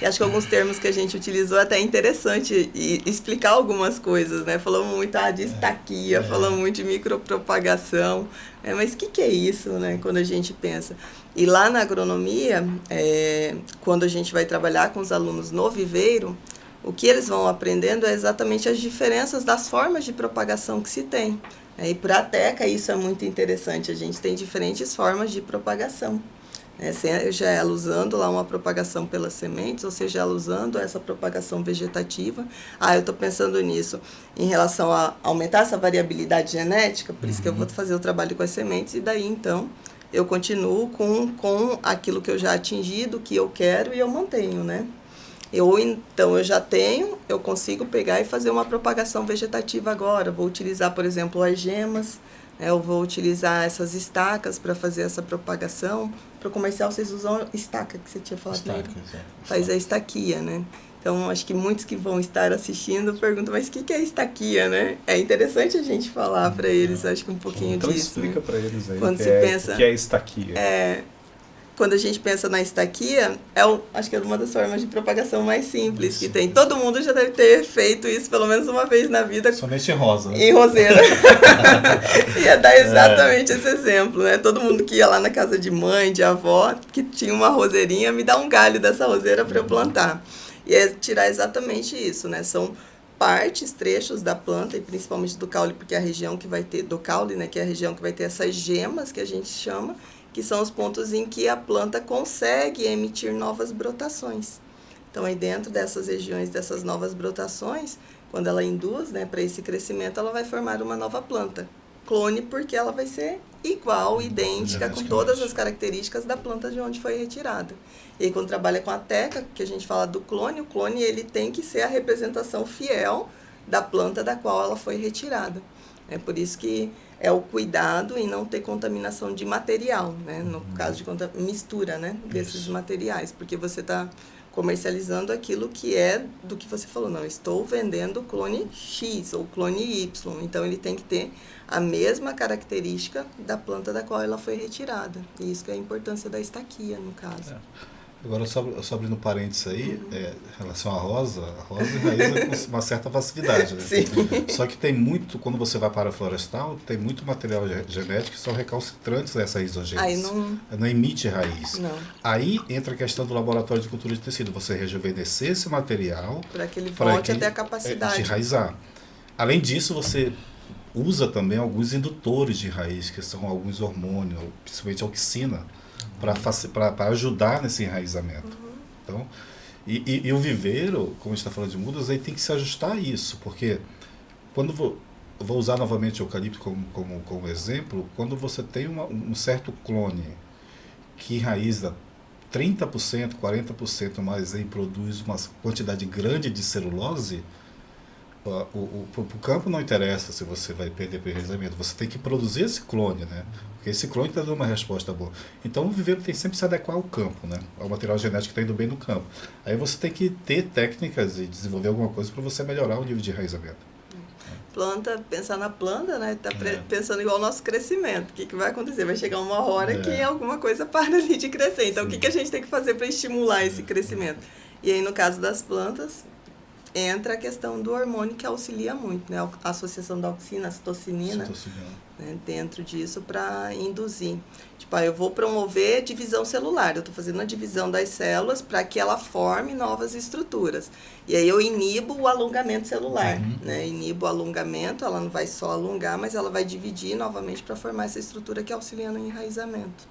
E acho que alguns termos que a gente utilizou até é interessante explicar algumas coisas, né? Falamos muito de estaquia, falamos muito de micropropagação, mas o que é isso, né? Quando a gente pensa. E lá na agronomia, quando a gente vai trabalhar com os alunos no viveiro, o que eles vão aprendendo é exatamente as diferenças das formas de propagação que se tem. E para a teca isso é muito interessante, a gente tem diferentes formas de propagação. Seja ela usando lá uma propagação pelas sementes, ou seja ela usando essa propagação vegetativa. Eu estou pensando nisso em relação a aumentar essa variabilidade genética, por isso que eu vou fazer o trabalho com as sementes, e daí então eu continuo com aquilo que eu já atingi, do que eu quero, e eu mantenho, né? Então eu já tenho, eu consigo pegar e fazer uma propagação vegetativa agora. Vou utilizar, por exemplo, as gemas, eu vou utilizar essas estacas para fazer essa propagação. Para o comercial vocês usam estaca, que você tinha falado. Estaca, faz a estaquia, né? Então, acho que muitos que vão estar assistindo perguntam, mas o que é estaquia, né? É interessante a gente falar para eles, acho que um pouquinho então disso. Então explica, né, para eles aí quando se pensa, o que é estaquia. Quando a gente pensa na estaquia, acho que é uma das formas de propagação mais simples que tem. Todo mundo já deve ter feito isso pelo menos uma vez na vida. Somente em rosa. Em roseira. Ia dar exatamente esse exemplo, né? Todo mundo que ia lá na casa de mãe, de avó, que tinha uma roseirinha, me dá um galho dessa roseira para eu plantar. E é tirar exatamente isso, né? São partes, trechos da planta, e principalmente do caule, porque é a região que vai ter, do caule, né? Que é a região que vai ter essas gemas que a gente chama, que são os pontos em que a planta consegue emitir novas brotações. Então, aí dentro dessas regiões, dessas novas brotações, quando ela induz, né, para esse crescimento, ela vai formar uma nova planta. Clone, porque ela vai ser igual, idêntica, com todas as características da planta de onde foi retirada. E aí, quando trabalha com a teca, que a gente fala do clone, o clone ele tem que ser a representação fiel da planta da qual ela foi retirada. É por isso que é o cuidado em não ter contaminação de material, né? No caso de mistura, né, desses materiais, porque você está comercializando aquilo que é do que você falou, não, estou vendendo clone X ou clone Y, então ele tem que ter a mesma característica da planta da qual ela foi retirada, e isso que é a importância da estaquia, no caso. Agora, só abrindo parênteses aí, em relação à rosa enraiza com uma certa facilidade, né? Sim. Só que tem muito, quando você vai para a florestal, tem muito material genético que são recalcitrantes dessa rizogênese. Aí não emite raiz. Não. Aí entra a questão do laboratório de cultura de tecido, você rejuvenescer esse material para que ele volte até a capacidade de enraizar. Além disso, você usa também alguns indutores de raiz, que são alguns hormônios, principalmente a auxina, para ajudar nesse enraizamento. Então, e o viveiro, como a gente está falando de mudas, aí tem que se ajustar a isso, porque quando eu vou usar novamente o eucalipto como exemplo, quando você tem um certo clone que enraiza 30%, 40% mais e produz uma quantidade grande de celulose, para o campo não interessa se você vai perder para enraizamento, você tem que produzir esse clone, né? Porque esse clone está dando uma resposta boa. Então o viveiro tem sempre que se adequar ao campo, né? Ao material genético que está indo bem no campo. Aí você tem que ter técnicas e desenvolver alguma coisa para você melhorar o nível de enraizamento. Planta, pensar na planta, né? Tá pensando igual ao nosso crescimento. O que vai acontecer? Vai chegar uma hora que alguma coisa para ali de crescer. Então, o que a gente tem que fazer para estimular esse crescimento? E aí, no caso das plantas, entra a questão do hormônio que auxilia muito, né? A associação da auxina, citocinina, né? Dentro disso para induzir. Tipo, eu vou promover divisão celular, eu estou fazendo a divisão das células para que ela forme novas estruturas. E aí eu inibo o alongamento celular, né? Inibo o alongamento, ela não vai só alongar, mas ela vai dividir novamente para formar essa estrutura que auxilia no enraizamento.